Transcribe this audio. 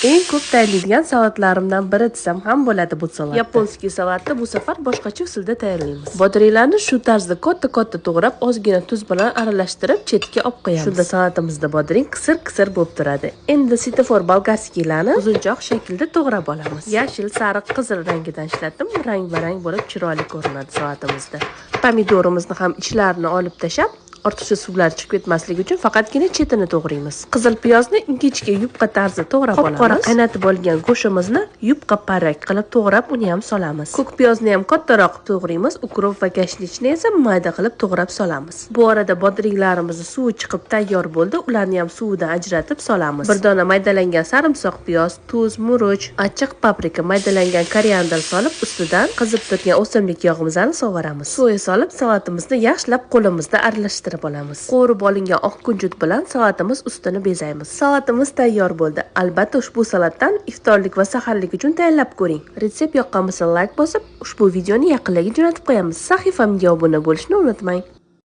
Eng ko'p tayyorlaydigan salatlarimdan biri desam ham bo'ladi bu salat. Yaponskiy salatni bu safar boshqacha usulda tayyorlaymiz. Bodringlarni shu tarzda katta-katta to'g'rab, ozgina tuz bilan aralashtirib chetga olib qo'yamiz. Shunda salatimizda bodring qisir-qisir bo'lib turadi. Endi svetofor bolgarskiylarni uzunchoq shaklda to'g'rab olamiz. Yashil, sariq, qizil rangidan ishlatim. Rang-barang bo'lib chiroyli ko'rinadi salatimizda. Pomidorimizni ham ichlarini olib tashab, ortiqcha suvlar chiqib ketmasligi uchun faqatgina chetini to'g'raymiz. Qizil piyozni ingichka yupqa tarzda to'g'rab olamiz. Qora qaynatib olgan go'shtimizni yupqa parrak qilib to'g'rab uni ham solamiz. Ko'k piyozni ham kattaroq to'g'raymiz. Ukrop va gashlichni esa mayda qilib to'g'rab solamiz. Bu orada bodringlarimizni suvi chiqib tayyor bo'ldi. Ularni ham suvidan ajratib solamiz. Bir dona maydalangan sarimsoq piyoz, tuz, murch, achchiq paprika, maydalangan koriander solib, ustidan qizib turgan o'simlik yog'imizni sovuramiz. Soya solib, salatimizni yaxshilab qo'limizda aralashtirib olamiz. Qo'rib olingan oq kunjut bilan salatimiz ustini bezaymiz. Salatimiz tayyor bo'ldi. Albatta ushbu salatdan iftorlik va saharlik uchun tayyorlab ko'ring. Retsept yoqqan bo'lsa like bosib, ushbu videoni yaqinlarga jo'natib qo'yamiz. Sahifamga obuna bo'lishni unutmang.